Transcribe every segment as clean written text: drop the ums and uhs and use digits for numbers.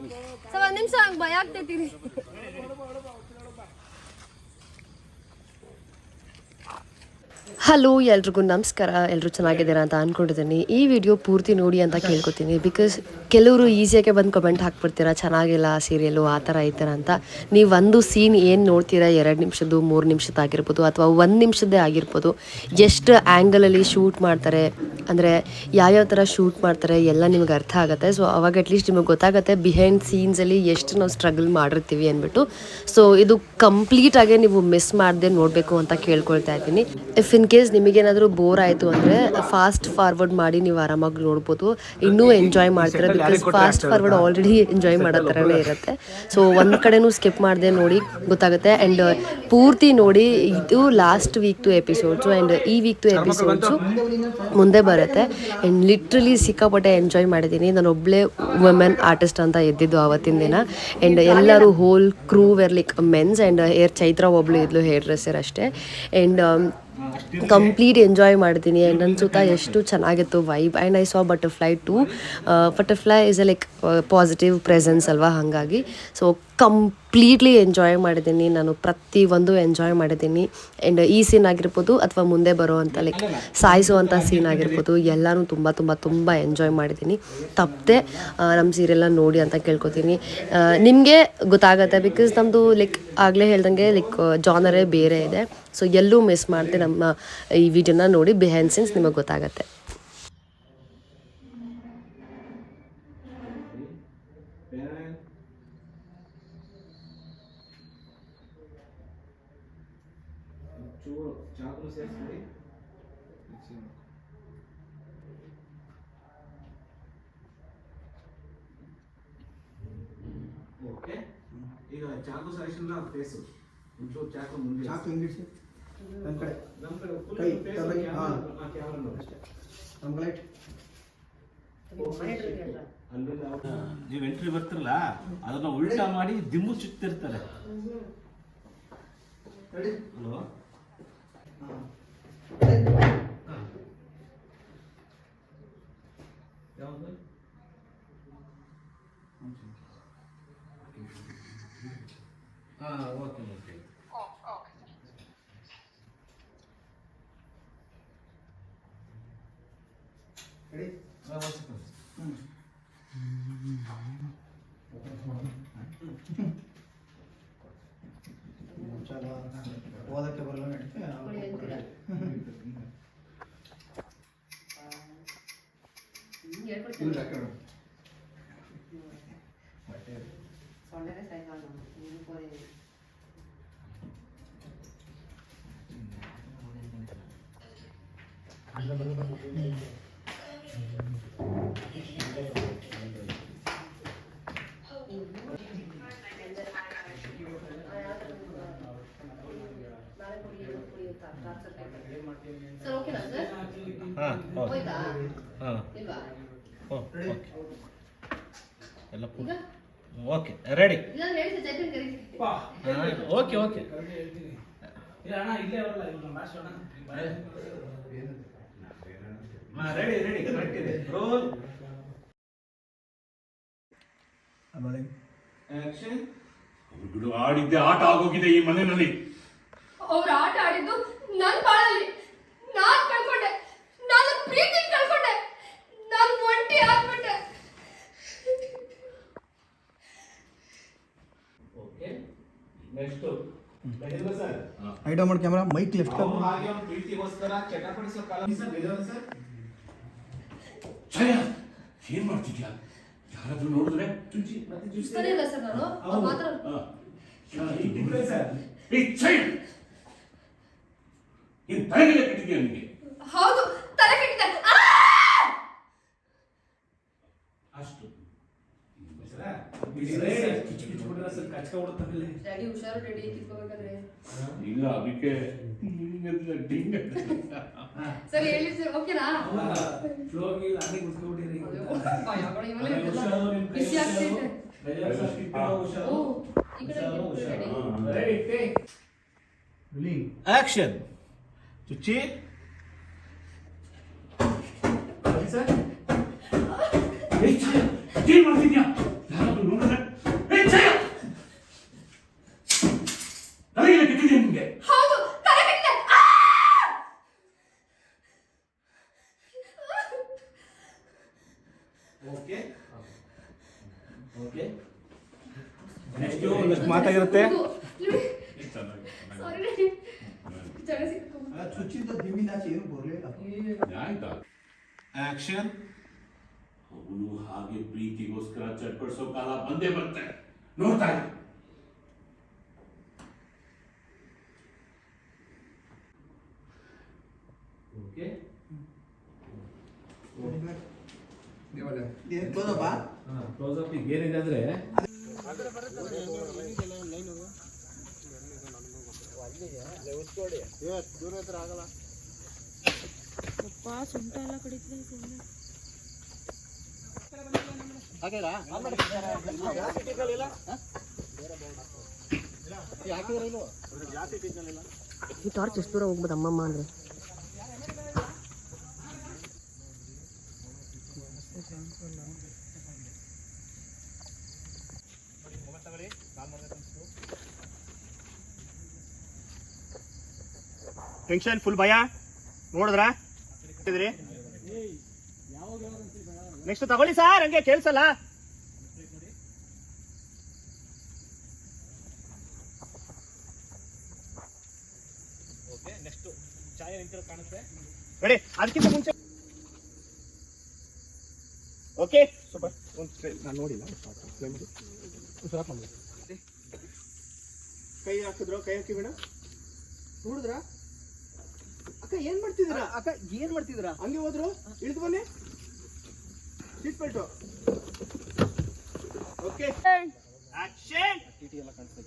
So ಒಂದ್ ನಿಮಿಷ ಹಂಗ್ ಭಯ ಆಗ್ತೈತಿ. ಹಲೋ ಎಲ್ರಿಗೂ ನಮಸ್ಕಾರ. ಎಲ್ಲರೂ ಚೆನ್ನಾಗಿದ್ದೀರಾ ಅಂತ ಅಂದ್ಕೊಂಡಿದ್ದೀನಿ. ಈ ವಿಡಿಯೋ ಪೂರ್ತಿ ನೋಡಿ ಅಂತ ಕೇಳ್ಕೊತೀನಿ. ಬಿಕಾಸ್ ಕೆಲವರು ಈಸಿಯಾಗೆ ಬಂದು ಕಮೆಂಟ್ ಹಾಕ್ಬಿಡ್ತೀರಾ, ಚೆನ್ನಾಗಿಲ್ಲ ಸೀರಿಯಲು ಆ ಥರ ಈ ಥರ ಅಂತ. ನೀವು ಒಂದು ಸೀನ್ ಏನು ನೋಡ್ತೀರಾ, 2 ನಿಮಿಷದ್ದು 3 ನಿಮಿಷದ್ದಾಗಿರ್ಬೋದು ಅಥವಾ 1 ನಿಮಿಷದ್ದೇ ಆಗಿರ್ಬೋದು, ಎಷ್ಟು ಆ್ಯಂಗಲಲ್ಲಿ ಶೂಟ್ ಮಾಡ್ತಾರೆ, ಅಂದರೆ ಯಾವ್ಯಾವ ಥರ ಶೂಟ್ ಮಾಡ್ತಾರೆ ಎಲ್ಲ ನಿಮ್ಗೆ ಅರ್ಥ ಆಗುತ್ತೆ. ಸೊ ಅವಾಗ ಅಟ್ಲೀಸ್ಟ್ ನಿಮಗೆ ಗೊತ್ತಾಗುತ್ತೆ ಬಿಹೈಂಡ್ ಸೀನ್ಸಲ್ಲಿ ಎಷ್ಟು ನಾವು ಸ್ಟ್ರಗಲ್ ಮಾಡಿರ್ತೀವಿ ಅಂದ್ಬಿಟ್ಟು. ಸೊ ಇದು ಕಂಪ್ಲೀಟಾಗೆ ನೀವು ಮಿಸ್ ಮಾಡದೆ ನೋಡಬೇಕು ಅಂತ ಕೇಳ್ಕೊಳ್ತಾ ಇದ್ದೀನಿ. ಇಫ್ ಇನ್ ಕೇಸ್ ನಿಮಗೇನಾದರೂ ಬೋರ್ ಆಯಿತು ಅಂದರೆ ಫಾಸ್ಟ್ ಫಾರ್ವರ್ಡ್ ಮಾಡಿ ನೀವು ಆರಾಮಾಗಿ ನೋಡ್ಬೋದು, ಇನ್ನೂ ಎಂಜಾಯ್ ಮಾಡ್ತೀರಾ. Because fast forward already enjoy ಮಾಡೋ ಥರನೇ ಇರುತ್ತೆ. ಸೊ ಒಂದು ಕಡೆನೂ ಸ್ಕಿಪ್ ಮಾಡದೆ ನೋಡಿ ಗೊತ್ತಾಗುತ್ತೆ. ಆ್ಯಂಡ್ ಪೂರ್ತಿ ನೋಡಿ. ಇದು ಲಾಸ್ಟ್ ವೀಕ್ದು ಎಪಿಸೋಡ್ಸು ಆ್ಯಂಡ್ ಈ ವೀಕ್ದು ಎಪಿಸೋಡ್ಸು ಮುಂದೆ ಬರುತ್ತೆ. ಆ್ಯಂಡ್ ಲಿಟ್ರಲಿ ಸಿಕ್ಕಾಪಟ್ಟೆ ಎಂಜಾಯ್ ಮಾಡಿದ್ದೀನಿ. ನಾನು ಒಬ್ಬಳೇ ವುಮೆನ್ ಆರ್ಟಿಸ್ಟ್ ಅಂತ ಎದ್ದಿದ್ದು ಆವತ್ತಿನ ದಿನ. ಆ್ಯಂಡ್ ಎಲ್ಲರೂ whole crew were like men's and Chaitra ಒಬ್ಳು ಇದ್ಲು ಹೇರ್ ಡ್ರೆಸ್ಸರ್ ಅಷ್ಟೇ. ಆ್ಯಂಡ್ ಕಂಪ್ಲೀಟ್ ಎಂಜಾಯ್ ಮಾಡ್ತೀನಿ. ಆ್ಯಂಡ್ ನನ್ನ ಸುತ್ತ ಎಷ್ಟು ಚೆನ್ನಾಗಿತ್ತು vibe. And I saw butterfly too. Butterfly is a like positive presence ಅಲ್ವಾ, ಹಾಗಾಗಿ ಸೊ ಕಂಪ್ಲೀಟ್ಲಿ ಎಂಜಾಯ್ ಮಾಡಿದ್ದೀನಿ. ನಾನು ಪ್ರತಿಯೊಂದು ಎಂಜಾಯ್ ಮಾಡಿದ್ದೀನಿ. ಆ್ಯಂಡ್ ಈ ಸೀನ್ ಆಗಿರ್ಬೋದು ಅಥವಾ ಮುಂದೆ ಬರೋವಂಥ ಲೈಕ್ ಸಾಯಿಸುವಂಥ ಸೀನ್ ಆಗಿರ್ಬೋದು, ಎಲ್ಲನೂ ತುಂಬ ತುಂಬ ತುಂಬ ಎಂಜಾಯ್ ಮಾಡಿದ್ದೀನಿ. ತಪ್ಪದೆ ನಮ್ಮ ಸೀರಿಯಲ್ನ ನೋಡಿ ಅಂತ ಕೇಳ್ಕೊತೀನಿ. ನಿಮಗೆ ಗೊತ್ತಾಗುತ್ತೆ. ಬಿಕಾಸ್ ನಮ್ಮದು ಲೈಕ್ ಆಗಲೇ ಹೇಳ್ದಂಗೆ ಲೈಕ್ ಜಾನರೇ ಬೇರೆ ಇದೆ. ಸೊ ಎಲ್ಲೂ ಮಿಸ್ ಮಾಡದೆ ನಮ್ಮ ಈ ವಿಡಿಯೋನ ನೋಡಿ ಬಿಹೈಂಡ್ ಸೀನ್ಸ್ ನಿಮಗೆ ಗೊತ್ತಾಗುತ್ತೆ. ಓಕೆ, ಈಗ ಚಾಕು ಸೆಲೆಕ್ಷನ್ ಫೇಸ್ ಒಂಚೂರು ಚಾಕು ಮುಂದೆ ಚಾಕು ಇಂಗ್ಲಿಷ್ ನಮ್ಮ ಕಡೆ ಕೈ ತಲೆ ಹಾ ಕ್ಯಾಮೆರಾ ನೋಡಿ ಅಷ್ಟೇ. ನಮ್ಮ ಲೈಟ್ ನೀವು ಎಂಟ್ರಿ ಬರ್ತಿರಲ್ಲ, ಅದನ್ನ ಉಲ್ಟಾ ಮಾಡಿ ದಿಮ್ಮು ಚುತ್ತಿರ್ತಾರೆ. ಹಲೋ, ಯಾವುದು ಓಕೆ ಓಕೆ ರೆಡಿ. ಓದಕ್ಕೆ ಬರಲ್ಲ ನಡೀತೆ. ಸರ್ ಓಕೆನಾ ಸರ್? ಎಲ್ಲ okay ready. Okay okay ready ready correct ಇದೆ. Roll action. ಅವರುಗಳು ಆಡಿದ್ದೆ ಆಟ ಆಗೋಗಿದೆ ಈ ಮನೆಯಲ್ಲಿ. ಅವ್ರು ಆಟ ಆಡಿದ್ದು ನನ್ನ ಬಾಳಲ್ಲಿ. ನಾನು ಕಳ್ಕೊಂಡೆ, ನಾನು ಪ್ರೀತಿ ಕಳ್ಕೊಂಡೆ, ನಾನು ಒಂಟಿ ಆಗ್ಬಿಟ್ಟೆ. ಓಕೆ ನೆಕ್ಸ್ಟ್ ಸರ್ ಐಡಾ ಮಾಡಿ ಕ್ಯಾಮೆರಾ ಮೈಕ್ ಲೆಫ್ಟ್ ಹಾಗೆ ಒಂದು ಪ್ರೀತಿಗೋಸ್ಕರ ಚಟಪಡಿಸೋ ಕಾಲ ಸರ್. ಛಯ, ಏನ್ ಮಾಡ್ತಿದ್ಯಾ? ಯಾರಾದ್ರೂ ನೋಡಿದ್ರೆ ಚುಚ್ಚಿ ಮತ್ತೆ ಜ್ಯೂಸ್ ಇಷ್ಟನೇ ಇಲ್ಲ ಸರ್. ನಾನು ಅವ್ರು ಮಾತ್ರ ಸರ್. ಏನ್ ತಲೆಗೆ ಕಟ್ಟಿದ್ಯಾ ನಿಮಗೆ? ಹೌದು, ತಲೆ ಕೆಟ್ಟಿದೆ. ಅಷ್ಟು ಡ್ಯಾಡಿ ಹುಷಾರು ಡ್ಯಾಡಿ, ಕಿತ್ಕೋಬೇಕಾದ್ರೆ. ಇಲ್ಲ ಅದಕ್ಕೆ ಸರ್ ಹೇಳಿ ಸರ್, ಓಕೆನಾ? ಬಿಸಿ ಆಗ್ತೈತೆ. ಓ, ಈ ಕಡೆ ಡ್ಯಾಡಿ. ಆಕ್ಷನ್. ಚುಚ್ಚಿ ಸರ್ ಏನ್ ಮಾಡ್ತಿದ್ಯಾ? ಯಾರಾದ್ರೂ ನೋಡಿದ್ರೆ ಓಕೆ ನೆಕ್ಸ್ಟ್ ಒಂದಷ್ಟು ಮಾತಾಗಿರುತ್ತೆ. ಚುಚ್ಚಿಂದ ದಿಮ್ಮಿನಾಚೆ ಏನು ಬರಲಿಲ್ಲ. ಆಯ್ತಾ ಆಕ್ಷನ್. ಅವನು ಹಾಗೆ ಪ್ರೀತಿಗೋಸ್ಕರ ಚಟ್ಪಡಿಸೋ ಕಾಲ ಬಂದೇ ಬರುತ್ತೆ, ನೋಡ್ತಾ ಇರು. ಓಕೆ ಕ್ಲೋಸಪ್ ಈಗ ಏನಿದೆ ಅಂದ್ರೆ ಈ ಟಾರ್ಚ್ ಎಷ್ಟು ದೂರ ಹೋಗ್ಬೋದು ಅಮ್ಮಮ್ಮ ಅಂದರೆ? ಟೆನ್ಷನ್ ಫುಲ್ ಭಯ ನೋಡಿದ್ರಾ? ನೆಕ್ಸ್ಟ್ ತಗೊಳ್ಳಿ ಸರ್, ಹಂಗೆ ಕೇಳಿಸಲ್ಲ. ನೆಕ್ಸ್ಟ್ ಚಾಯ ನಿಂತಿರೋ ಕಾಣುತ್ತೆ. ರೆಡಿ? ಅದಕ್ಕಿಂತ ಮುಂಚೆ ಓಕೆ ಸೂಪರ್. ನಾನು ನೋಡಿಲ್ಲ, ಕೈ ಹಾಕಿದ್ರು, ಕೈ ಹಾಕಿ ಮೇಡಮ್. ನೋಡಿದ್ರಾ ಅಕ್ಕ ಏನ್ ಮಾಡ್ತಿದ್ದೀರಾ? ಅಕ್ಕ ಏನ್ ಮಾಡ್ತಿದ್ದೀರಾ? ಹಂಗೆ ಹೋದ್ರು, ಇಳಿದು ಬನ್ನಿ. Seat belt. Okay action. TT ಎಲ್ಲ ಕಾಣಿಸ್ತಾ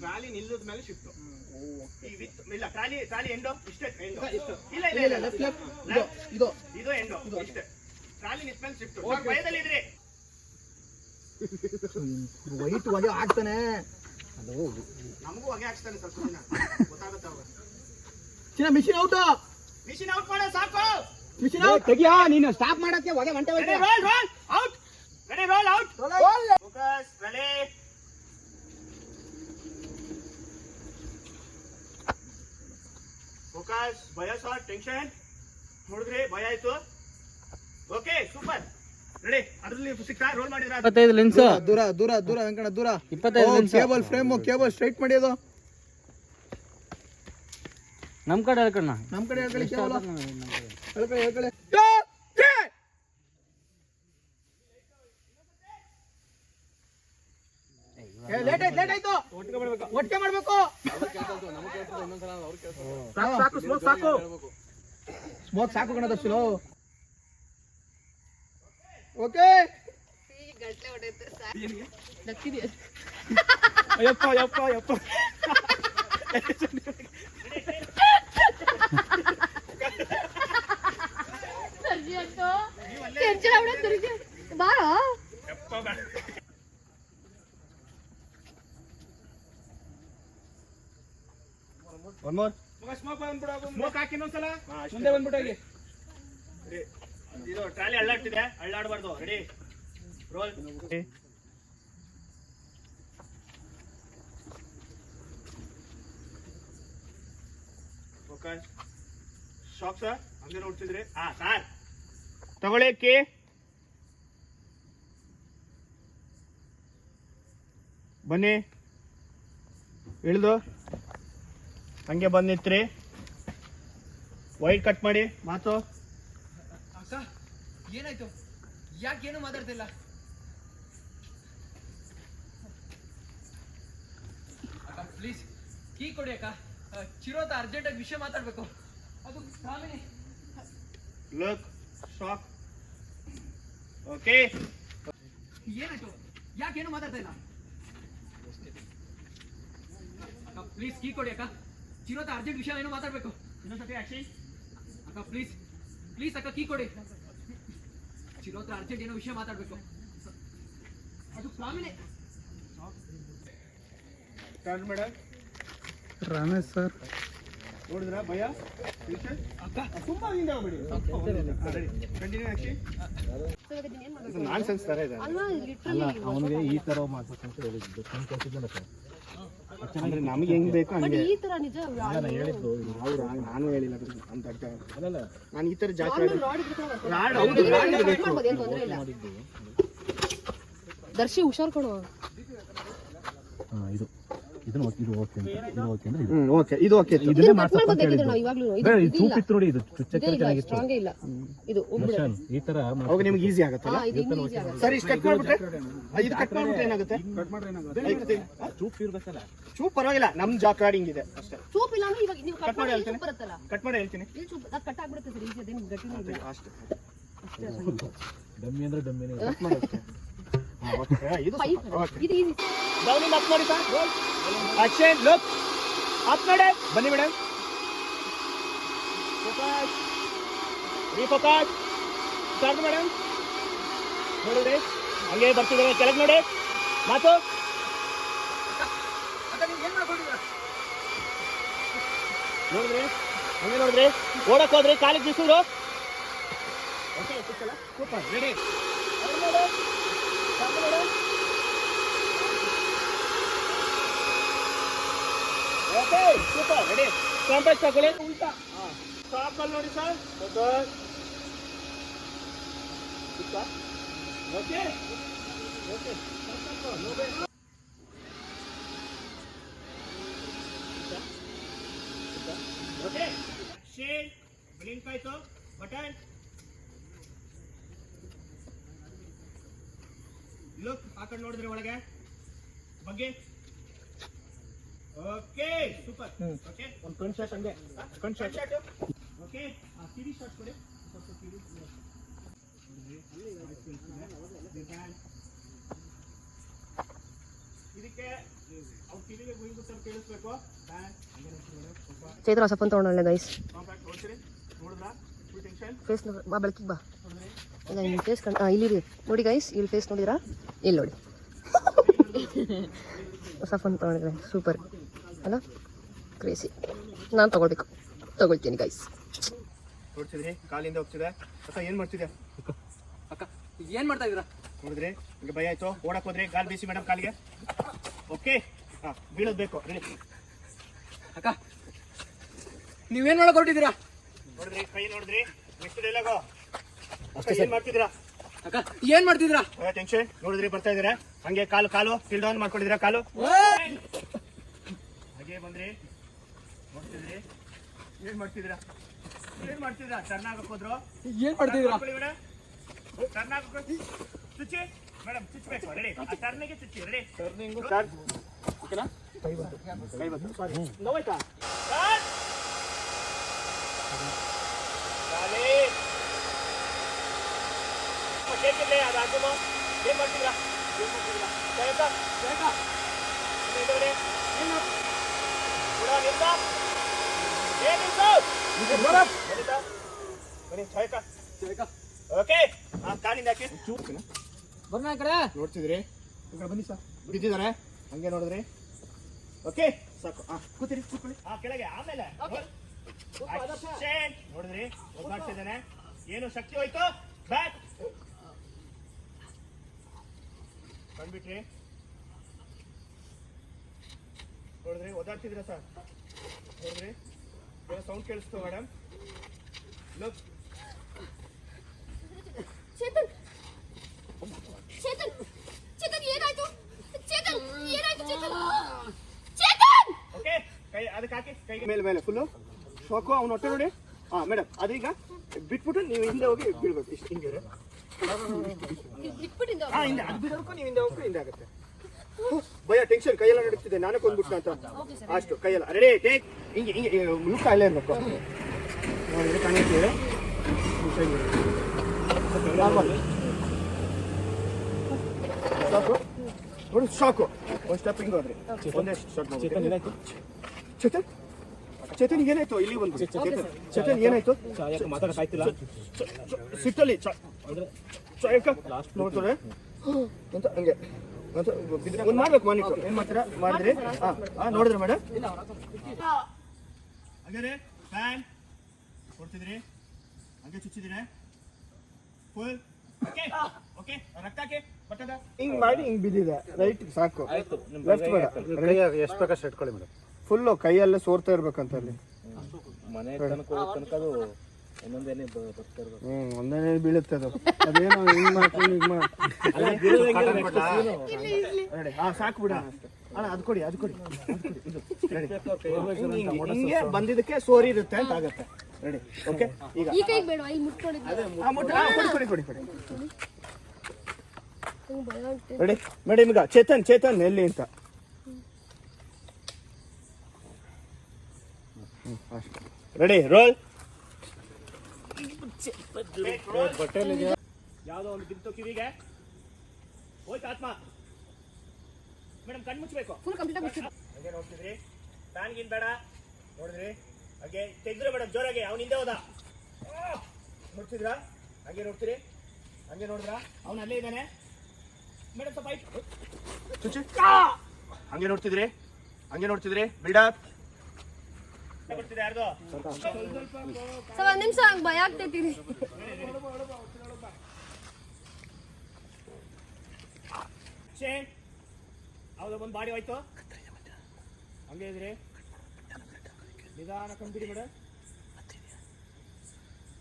ಟ್ರಾಲಿ ನಿಲ್ಲದ ಮೇಲೆ ಶಿಫ್ಟ್. ಇಲ್ಲ ಟ್ರಾಲಿ ಎಂಡೋ ಇಷ್ಟೇ, ಇಲ್ಲ ಇಲ್ಲ ಇಲ್ಲ ಇದು ಇದು ಎಂಡೋ ಇಷ್ಟೇ. ಟ್ರಾಲಿ ನಿಂತ ಮೇಲೆ ಶಿಫ್ಟ್. ಭಯದಲ್ಲಿ ಇದ್ರಿ ವೈಟ್ ಹೊಗೆ ಆಗ್ತಾನೆ, ಅದು ನಮಗೂ ಹೊಗೆ ಹಾಕ್ತಾನೆ. ಸ್ವಲ್ಪ ದಿನ ಗೊತ್ತಾಗುತ್ತೆ ಅವಾಗ. ಚಿನ್ನ ಮಿಷಿನ್ ಔಟ್, ಮಿಷಿನ್ ಔಟ್ ಮಾಡೋ ಸಾಕು. ಮಿಷಿನ್ ಔಟ್ ತೆಗಿಯಾ, ನೀನು ಸ್ಟಾಪ್ ಮಾಡಕ್ಕೆ ಹೊಗೆ ಗಂಟೆ ready roll roll out. Ready roll out. Focus ready. Focus. ಭಯ ಶಾಟ್, ಟೆನ್ಷನ್. ನೋಡಿದ್ರಿ ಭಯ ಆಯ್ತು. Okay super. ರೆಡಿ? ಅದರಲ್ಲಿ ಸಿಕ್ತಾ ರೋಲ್ ಮಾಡಿದ್ರ? 25 ಲೆನ್ಸ್ ದೂರ ದೂರ ದೂರ ವೆಂಕಣ್ಣ ದೂರ. 25 lens. Cable frame, cable straight ಮಾಡಿ. ಅದು ನಮ್ ಕಡೆ ಹೇಳ್ಕಣ್ಣ, ನಮ್ ಕಡೆ ಹೇಳ್ಕೊಳ್ಳಿ. ಕೇಬಲ್ ಹೇಳ್ಕೊಳ್ಳಿ ಹೇಳ್ಕೊಳ್ಳಿ. ಲೇಟ್ ಆಯ್ತು, ಒಟ್ಟಿಗೆ ಮಾಡ್ಬೇಕು. ಸಾಕು ಸ್ಮೋಕ್ ಸಾಕು. ಸ್ಮೋಕ್ ಸಾಕು ಕಣ ದರ್ಶನ. ಓಕೆ ಅಯ್ಯಪ್ಪ ಅಯ್ಯಪ್ಪ ಅಯ್ಯಪ್ಪ. One more. ಸ್ಮೋಕ್ ಹಾಕಿ ಇನ್ನೊಂದ್ಸಲ ಮುಂದೆ ಬಂದ್ಬಿಟ್ಟಾಗಿ. ಇದು ಟ್ರಾಲಿ ಅಳ್ಳಾಡ್ತಿದೆ, ಅಳ್ಳಾಡಬಾರ್ದು. Ready roll. Focus. Shock sir, ಹಂಗೆ ನೋಡ್ತಿದ್ರಿ? ಹಾ ಸರ್ ತಗೊಳ್ಳಿ. ಕಿ ಬನ್ನಿ, ಇಳಿದು ಹಂಗೆ ಬಂದು ನಿಂತ್ರಿ. ವೈಟ್ ಕಟ್ ಮಾಡಿ. ಮಾತು ಅಕ್ಕ ಏನಾಯ್ತು? ಯಾಕೇನು ಮಾತಾಡ್ತಿಲ್ಲ? ಅಕ್ಕ ಪ್ಲೀಸ್ ಕೀ ಕೊಡಿ ಅಕ್ಕ. ಚಿರೋತ ಅರ್ಜೆಂಟಾಗಿ ವಿಷಯ ಮಾತಾಡ್ಬೇಕು. ಅದು ಕಾಮಿನಿ. Look shock. ಓಕೆ ಏನಾಯ್ತು? ಯಾಕೇನು ಮಾತಾಡ್ತಾ ಇಲ್ಲ? ಅಕ್ಕ ಪ್ಲೀಸ್ ಕೀ ಕೊಡಿ ಅಕ್ಕ. ಚಿರೋತ ಅರ್ಜೆಂಟ್ ವಿಷಯ ಏನೋ ಮಾತಾಡ್ಬೇಕು. ಇನ್ನೊಂದ್ಸತಿ ಆಕ್ಷನ್. ಅಕ್ಕ ಪ್ಲೀಸ್ ಪ್ಲೀಸ್ ಅಕ್ಕ ಕೀ ಕೊಡಿ. ಚಿರೋತ ಅರ್ಜೆಂಟ್ ಏನೋ ವಿಷಯ ಮಾತಾಡ್ಬೇಕು. ಅದು Kamini. Start madam. Ramesh sir ನೋಡಿದ್ರ ಭಯ? ಅಕ್ಕ ತುಂಬಾ ಹಿಂದೆ ಹೋಗ್ಬಿಡಿ. Continue action. ನಾನ್ಸೆನ್ಸ್ ತರ ಇದೆ. ಅಲ್ಲ, ಅವನಿಗೆ ಈ ತರ ಮಾಡ್ಬೇಕಂತ ಹೇಳಿದ್ದು. ಅಂದ್ರೆ ನಮಗೆ ಹೆಂಗ್ ಬೇಕು ಬಟ್ ಹಂಗೆ ಈ ತರ ನಿಜ ನಾನು ಹೇಳಿಲ್ಲ ಅಂತ ಅಲ್ಲ ನಾನು ಈ ತರ ಜಾಸ್ತಿ ರಾಡ್ ಮಾಡ್ಬೋದು, ಏನ್ ತೊಂದ್ರೆ ಇಲ್ಲ. ದರ್ಶಿ ಹುಷಾರ್ ಕೊಡು. ಓಕೆ ಇದು ಓಕೆ ಇದನ್ನ ಕಟ್ ಮಾಡ್ಬೋದಾಗಿತ್ತು ನಾವು ಇವಾಗ್ಲೂ. ಸ್ಟ್ರಾಂಗೇ ಇಲ್ಲ ಇದು ಈ ತರ ಅವಾಗ ನಿಮ್ಗೆ ಈಸಿ ಆಗುತ್ತಲ್ಲ. ಇದು ಇನ್ನೂ easy ಆಗುತ್ತೆ. ಸರ್ ಇಷ್ಟು ಕಟ್ ಮಾಡ್ಬಿಟ್ರೆ ಇದು ಕಟ್ ಮಾಡ್ಬಿಟ್ರೆ ಏನಾಗುತ್ತೆ? ಚೂಪ್ ಪರವಾಗಿಲ್ಲ, ನಮ್ ಜಾಕ್ ರಾಡಿಂಗ್ ಇದೆ ಅಷ್ಟೇ. ಚೂಪ್ ಇಲ್ಲ ಅಂದ್ರೆ ಇವಾಗ ನೀವು ಕಟ್ ಮಾಡಿ ಹೇಳ್ತೀನಿ. ಚೂಪ್ ಬರುತ್ತಲ್ಲ, ಕಟ್ ಮಾಡಿ ಹೇಳ್ತೀನಿ ಇಲ್ಲಿ ಚೂಪ್ ಅದು ಕಟ್ ಆಗ್ಬಿಡುತ್ತೆ ಸರ್. ಈಸಿ ಅದೇನು ಗಟ್ಟಿನೇ ಇಲ್ಲ ಅಷ್ಟೇ. ಅಷ್ಟೇ. ಓಕೆ ಇದು Pipe. ಇದು ಈಸಿ. ಡೌನಿಂಗ್ ಅಪ್ ಮಾಡಿ ಸರ್. ಆಕ್ಷನ್ ಲುಕ್ ಅಪ್ ನೋಡಿ. ಬನ್ನಿ madam. Focus refocus start madam. ನೋಡಿದ್ರಿ ಹಂಗೆ ಬರ್ತಿದ್ದಾರೆ ಕೆಳಗೆ ನೋಡಿ. ಮಾತು ನೋಡಿದ್ರಿ ಹಂಗೆ ನೋಡಿದ್ರಿ ಓಡಕ್ ಹೋದ್ರಿ ಕಾಲಿಗೆ ಬಿಸಿದ್ರು. Okay super ready. Okay super ready. Compress ತಗೊಳ್ಳಿ. ಉಲ್ಟಾ ಸ್ಟಾಪ್ ಅಲ್ಲಿ ನೋಡಿ sir. Okay okay okay shade blink ಆಯ್ತು. ಬಟನ್ ಲುಕ್ ಆ ಕಡೆ ನೋಡಿದ್ರೆ ಒಳಗೆ ಬಗ್ಗೆ. Okay super. ಓಕೆ ಒಂದು ಫ್ರಂಟ್ ಶಾಟ್ ಹಂಗೆ ಫ್ರಂಟ್ ಶಾಟ್. ಓಕೆ ಆ ಟಿವಿ ಶಾಟ್ ಕೊಡಿ. ಇದಕ್ಕೆ ಅವ್ರು ಟಿವಿಗೆ ಗುಂಗು ಸರ್ ಕೇಳಿಸ್ಬೇಕು. ಚೈತ್ರ ಸಫನ್ ತಗೊಂಡಳೆ ಗೈಸ್. ಕಾಂಪ್ಯಾಕ್ಟ್ ನೋಡ್ತೀರಿ ನೋಡಿದ್ರಾ ಫುಲ್ ಟೆನ್ಷನ್. ಫೇಸ್ ಬಾ ಬೆಳಕಿಗೆ ಬಾ. ಇಲ್ಲ ನಿಮ್ಮ ಫೇಸ್ ಇಲ್ಲಿ ನೋಡಿ ಗೈಸ್. ಇಲ್ಲಿ ಫೇಸ್ ನೋಡಿರಾ? ಇಲ್ಲಿ ನೋಡಿ. ಸಫನ್ ತಗೊಂಡಿದ್ರೆ ಸೂಪರ್ ಅಲ್ಲ, ಕ್ರೇಸಿ. ನಾನು ತಗೊಳ್ತೀನಿ ಗೈಸ್. ನೋಡ್ತಿದ್ರಿ ಕಾಲಿಂದ ಹೋಗ್ತಿದೆ. ಅಕ್ಕ ಏನ್ ಮಾಡ್ತಿದ್ಯಾ? ಅಕ್ಕ ಏನ್ ಮಾಡ್ತಾ ಇದೀರಾ? ನೋಡಿದ್ರಿ ಈಗ ಭಯ ಆಯ್ತು. ಓಡಕ್ ಹೋದ್ರಿ ಕಾಲ್ ಬೀಸಿ ಮೇಡಮ್ ಕಾಲಿಗೆ. ಓಕೆ ಹಾ ಬೀಳೋದ್ ಬೇಕು. ರೆಡಿ ಅಕ್ಕ ನೀವೇನ್ ಮಾಡಕ್ ಹೊರಟಿದ್ದೀರಾ? ನೋಡಿದ್ರಿ ಕೈ ನೋಡಿದ್ರಿ ನೆಕ್ಸ್ಟ್ ಡೈಲಾಗು. ಏನ್ ಮಾಡ್ತಿದ್ದೀರಾ? ಅಕ್ಕ ಏನ್ ಮಾಡ್ತಿದ್ದೀರಾ? ಟೆನ್ಷನ್ ನೋಡಿದ್ರಿ ಬರ್ತಾ ಇದೀರಾ ಹಂಗೆ ಕಾಲು ಕಾಲು ಫೀಲ್ ಡೌನ್ ಮಾಡ್ಕೊಂಡಿದ್ದೀರಾ. ಕಾಲು ಹಾಗೆ ಬಂದ್ರಿ ನೋಡ್ತಿದ್ರಿ ಏನ್ ಮಾಡ್ತಿದ್ದೀರಾ? ಟರ್ನ್ ಆಗಕ್ ಹೋದ್ರು. ಏನ್ ಮಾಡ್ತಿದ್ದೀರಾ? ಟರ್ನ್ ಆಗಕ್ ಚುಚ್ಚಿ ಮೇಡಮ್ ಚುಚ್ಚಬೇಕು. ರೆಡಿ ಆ ಟರ್ನಿಗೆ ಚುಚ್ಚಿ. ರೆಡಿ ಟರ್ನಿಂಗ್ ಓಕೆನಾ? ಕೈ ಬಂತು ಸಾರಿ ನೋವಾಯ್ತಾ? ಕೇಳ್ತಿರ್ಲಿ ಅದು ಹಾಕೋದು. ಏನ್ ಮಾಡ್ತಿದ್ರಾ? ಓಕೆ ಕಾಲಿಂದ ಹಾಕಿ ಬರ್ನ ಈ ಕಡೆ. ನೋಡ್ತಿದ್ರಿ ಈ ಕಡೆ ಬನ್ನಿ ಸರ್. ಬಿದ್ದಿದ್ದಾರೆ ಹಂಗೆ ನೋಡಿದ್ರಿ. ಓಕೆ ಸಾಕು. ಕೂತಿರಿ ಕೂತ್ಕೊಳ್ಳಿ. ಕೆಳಗೆ ಆಮೇಲೆ ನೋಡಿದ್ರಿ ಒದ್ದಾಡ್ತಿದ್ದಾನೆ. ಏನು ಶಕ್ತಿ ಹೋಯ್ತು? ಬ್ಯಾಕ್ ಬಂದ್ಬಿಟ್ರಿ. ನೋಡಿದ್ರಿ ಒದ್ದಾಡ್ತಿದ್ದೀರಾ ಸರ್? ನೋಡಿದ್ರಿ ಏನೋ ಸೌಂಡ್ ಕೇಳಿಸ್ತು ಮೇಡಮ್. ಲುಕ್ ಚೇತನ್ ಚೇತನ್ ಚೇತನ್ ಏನಾಯ್ತು? ಚೇತನ್ ಏನಾಯ್ತು? ಚೇತನ್ ಚೇತನ್ ಓಕೆ ಕೈ ಅದಕ್ಕೆ ಹಾಕಿ. ಕೈ ಮೇಲೆ ಮೇಲೆ ಫುಲ್ಲು ಶೋಕು ಅವ್ನು ಹೊಟ್ಟೆ ನೋಡಿ. ಮೇಡಮ್ ಅದೀಗ ಬಿಟ್ಬಿಟ್ಟು ನೀವು ಹಿಂದೆ ಹೋಗಿ ಬೀಳ್ಬೇಕು. ಇಷ್ಟು ಹಿಂಗೆ ಬಿಟ್ಬಿಟ್ಟಿಂದ ಹಿಂದೆ ಅದು ಬಿಡೋಕ್ಕೂ ನೀವು ಹಿಂದೆ ಹೋಗ್ಬೇಕು. ಹಿಂದೆ ಆಗುತ್ತೆ. ಭಯ ಟೆನ್ಷನ್ ಕೈಯೆಲ್ಲ ನಡೀತಿದೆ. ನಾನೇ ಕೊಂದ್ಬಿಟ್ಟ ಅಂತ ಅಷ್ಟು ಕೈಯೆಲ್ಲ. Ready take. ಹಿಂಗೆ ಹಿಂಗೆ ಲುಕ್ ಅಲ್ಲೇ ಇರಬೇಕು. ನೋಡಿ ಕಾಣಿಸ್ತಿದೆ ಸಾಕು. ನೋಡಿ ಸಾಕು. ಒಂದು ಸ್ಟೆಪ್ ಹಿಂಗೆ ಹೋದ್ರಿ. ಒಂದೇ ಶಾಟ್ ಚೇತನ್ ಏನಾಯ್ತು? ಚೇತನ್ ಚೇತನ್ ಏನಾಯ್ತು? ಇಲ್ಲಿ ಒಂದು ಚೇತನ್ ಏನಾಯ್ತು? ಮಾತಾಡಕ್ಕಾಯ್ತಿಲ್ಲ ಸಿಟ್ಟಲ್ಲಿ ನೋಡ್ತಾರೆ ಅಂತ ಹಂಗೆ ಒಂದು ಮಾಡ್ಬೇಕು. ಮಾನಿಟ್ಟು ಏನ್ ಮಾಡ್ತೀರಾ? ಮಾಡಿದ್ರಿ ನೋಡಿದ್ರಿ ಮೇಡಮ್? ಹಾಗಾದ್ರೆ ಫ್ಯಾನ್ ಕೊಡ್ತಿದ್ರಿ ಹಂಗೆ ಚುಚ್ಚಿದ್ರೆ ಫುಲ್. ಓಕೆ ಓಕೆ ರಕ್ತಕ್ಕೆ ಹಿಂಗ್ ಮಾಡಿ ಹಿಂಗ್ ಬಿದ್ದಿದೆ ರೈಟ್ ಸಾಕು ಲೆಫ್ಟ್ ಬೇಡ ಎಷ್ಟು ಬೇಕಾದ್ರೆ ಇಟ್ಕೊಳ್ಳಿ ಮೇಡಮ್. ಫುಲ್ಲು ಕೈಯಲ್ಲೇ ಸೋರ್ತಾ ಇರ್ಬೇಕಂತ ಅಲ್ಲಿ ಮನೆ ತನಕ ಹೋಗೋ ತನಕ ಅದು ಒಂದೊಂದೇನೆ ಬರ್ತಾ ಇರ್ಬೇಕು. ಒಂದನೇ ಬೀಳುತ್ತೆ ಅದು ಅದೇನೋ ಹಿಂಗ್ ಮಾಡ್ಕೊಂಡು ಹಿಂಗ್ ಮಾಡಿ ಸಾಕು ಬಿಡ ಅಣ್ಣ ಅದು ಕೊಡಿ ಇದು ಹಿಂಗೆ ಬಂದಿದ್ದಕ್ಕೆ ಸೋರಿ ಇರುತ್ತೆ ಅಂತ ಆಗತ್ತೆ. ರೆಡಿ ಓಕೆ ಈಗ ಈ ಕೈಗೆ ಬೇಡ ಇಲ್ಲಿ ಮುಟ್ಕೊಂಡಿದ್ದೆ ಕೊಡಿ ನಂಗೆ ಭಯ ಆಗ್ತಿದೆ. ರೆಡಿ ಮೇಡಮ್ ಈಗ ಚೇತನ್ ಎಲ್ಲಿ ಅಂತ ರೆಡಿ ರೋಲ್. ಯಾವ್ದೋ ಒಂದು ಬಿತ್ತು ಕಿವಿಗೆ ಹೋಯ್ತು ಆತ್ಮ. ಮೇಡಮ್ ಕಣ್ಣು ಮುಚ್ಚಬೇಕು. ಫುಲ್ ಕಂಪ್ಲೀಟ್ ಆಗಿ ಮುಚ್ಚಿದ್ದು. ಹಾಗೆ ನೋಡ್ತಿದ್ರಿ ಫ್ಯಾನ್ಗಿನ್ ಬೇಡ ನೋಡಿದ್ರಿ ಹಾಗೆ ತೆಗ್ದ್ರೆ ಮೇಡಮ್ ಜೋರಾಗಿ ಅವ್ನ ಹಿಂದೆ ಹೋದ ನೋಡ್ತಿದ್ರಾ ಹಾಗೆ ನೋಡ್ತೀರಿ ಹಂಗೆ ನೋಡಿದ್ರಾ ಅವ್ನು ಅಲ್ಲೇ ಇದ್ದಾನೆ ಮೇಡಮ್ ಸ್ವಲ್ಪ ಚುಚ್ಚಿ ಹಂಗೆ ನೋಡ್ತಿದ್ರಿ ಬಿಲ್ಡಪ್ ಬರ್ತಿದೆ ಯಾರ್ದು ಸರ್ ಒಂದ್ ನಿಮಿಷ ನಂಗೆ ಭಯ ಆಗ್ತೈತಿ. ಹೌದು ಒಂದು ಬಾಡಿ ಹೋಯ್ತು ಹಂಗೆ ಇದ್ರಿ ನಿಧಾನ ಕಂಡ್ಬಿಡಿ ಮೇಡಮ್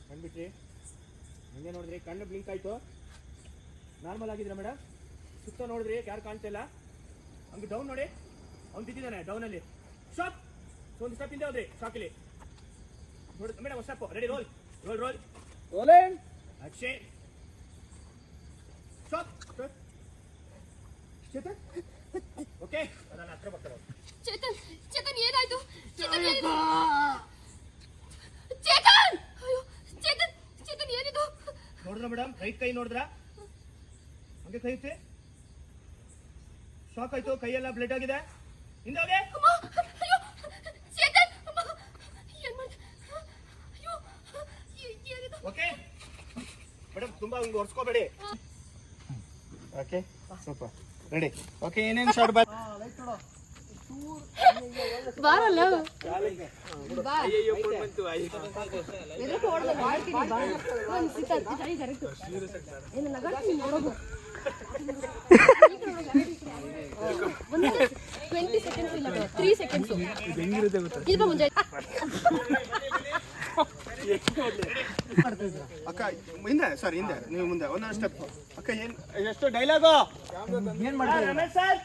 ಕಂಡ್ಬಿಟ್ರಿ ಹಂಗೆ ನೋಡಿದ್ರಿ ಕಣ್ಣು ಬ್ಲಿಂಕ್ ಆಯ್ತು ನಾರ್ಮಲ್ ಆಗಿದ್ರೆ ಮೇಡಮ್ ಸುತ್ತ ನೋಡಿದ್ರಿ ಯಾರು ಕಾಣ್ತಾ ಇಲ್ಲ ಹಂಗೆ ಡೌನ್ ನೋಡಿ ಅವ್ನು ಬಿದ್ದಿದ್ದಾನೆ ಡೌನಲ್ಲಿ ಶಾಪ್ ಒಂದು ಸ್ಟೆಪ್ ಹಿಂದೆ ಹೋದ್ರಿ ಶಾಕಲ್ಲಿ ನೋಡಿ ಮೇಡಮ್ ಒಂದು step ready roll Akshay shop Chetan okay ನಾನು ಹತ್ರ ಬರ್ತಾರೆ ಚೇತನ್ ಏನಾಯ್ತು? ಚೇತನ್ ಏನಿದು? ಚೇತನ್ ಏನಿದು? ನೋಡಿದ್ರ ಮೇಡಮ್ ರೈಟ್ ಕೈ ನೋಡಿದ್ರ ಹಂಗೆ ಕೈ ಇತ್ತೆ ಶಾಕ್ ಆಯ್ತು ಕೈಯೆಲ್ಲ ಬ್ಲಡ್ ಆಗಿದೆ ಹಿಂದೋಗೆ ಅಮ್ಮ, ಅಯ್ಯೋ, ಚೇತನ್, ಅಮ್ಮ, ಏನ್ ಮಾಡ್ದೆ? ಅಯ್ಯೋ, ಏನಿದು? ಓಕೆ ಮೇಡಮ್ ತುಂಬಾ ಹಿಂಗೆ ಒರ್ಸ್ಕೋಬೇಡಿ ಓಕೆ ಸ್ವಲ್ಪ ರೆಡಿ ಓಕೆ ಏನೇನು ಶಾರ್ಟ್ ಬಾ ಬಾರಲ್ಲ ಬಾ. ಏನು ನಗಾಡ್ತೀನಿ ನೋಡೋದು. 20 seconds ಇಲ್ಲ 3 seconds ಇದು ಮುಂಜೆ ಅಕ್ಕ ಹಿಂದೆ ಸರ್ ಹಿಂದೆ ನೀವು ಮುಂದೆ ಒಂದೊಂದು ಸ್ಟೆಪ್ ಅಕ್ಕ ಏನ್ ಎಷ್ಟು ಡೈಲಾಗು ಏನ್ ಮಾಡ್ತಾ ರಮೇಶ್ ಸರ್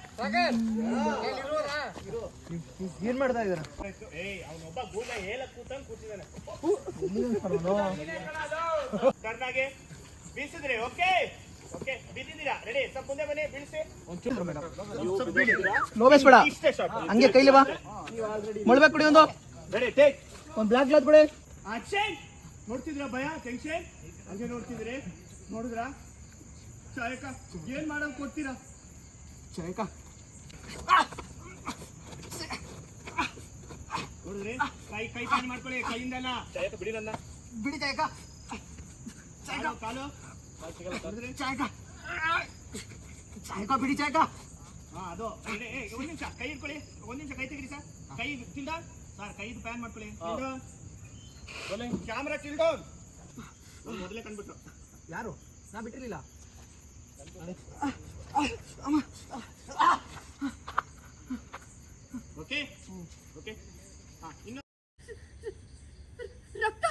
ಏನ್ ಮಾಡ್ತಾ ಇದ್ದೀರಾ? ಏಯ್ ಅವನೊಬ್ಬ ಗೂಂಡ ಹೇಳ ಕೂತಿದ್ದಾನೆ ಕರ್ನಾಗೆ ಬೀಸಿದ್ರಿ ಓಕೆ ಬಿದ್ದಿದ್ದೀರಾ ರೆಡಿ ಸ್ವಲ್ಪ ಮುಂದೆ ಬನ್ನಿ ಬೀಳಿಸಿ ನೋಬೇಸ್ಬೇಡ ಇಷ್ಟೇ ಶಾಟ್ ಹಂಗೆ ಕೈಲಿ ಬಾ ಮೊಳ್ಬೇಕು ಕೊಡಿ ಒಂದು ರೆಡಿ ಟೇಕ್ ಒಂದು ಬ್ಲಾಕ್ ಗ್ಲಾಸ್ ಕೊಡಿ. ಆಕ್ಷನ್ ನೋಡ್ತಿದ್ರ ಭಯ ಟೆನ್ಷನ್ ಹಂಗೆ ನೋಡ್ತಿದ್ರಿ ನೋಡಿದ್ರ ಚಾಯಕ ಏನ್ ಮಾಡೋದು ಕೊಡ್ತೀರಾ ಚಾಯಕ ನೋಡಿದ್ರಿ ಕೈ ಕಾಣಿ ಮಾಡ್ಕೊಳ್ಳಿ ಕೈಯಿಂದಲ್ಲ ಚಾಯಕ ಬಿಡಿ ನನ್ನ ಬಿಡಿ ಚಾಯಕ ಕಾಲು ನೋಡಿದ್ರಿ ಚಾಯಕ ಬಿಡಿ ಚಾಯಕ. ಹಾ ಅದು ಒಂದ್ ನಿಮಿಷ ಕೈ ಇಟ್ಕೊಳ್ಳಿ ಒಂದ್ ನಿಮಿಷ ಕೈ ತೆಗಿರಿ ಸರ್ ಕೈ ತಿಲ್ಡ ಸರ್ ಕೈದು ಪ್ಯಾನ್ ಮಾಡ್ಕೊಳ್ಳಿ ಕ್ಯಾಮ್ರಾ ತಿಲ್ಡ ಮೊದಲೇ ಕಂಡ್ಬಿಟ್ರು ಯಾರು ನಾ ಬಿಟ್ಟಿರ್ಲಿಲ್ಲ. ಓಕೆ ಓಕೆ ಹಾ ಇನ್ನು ರಕ್ತ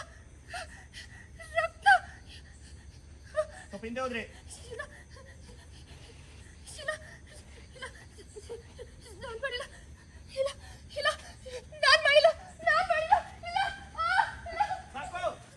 ಸ್ವಲ್ಪ ಹಿಂದೆ ಹೋದ್ರಿ ಇಲ್ಲ.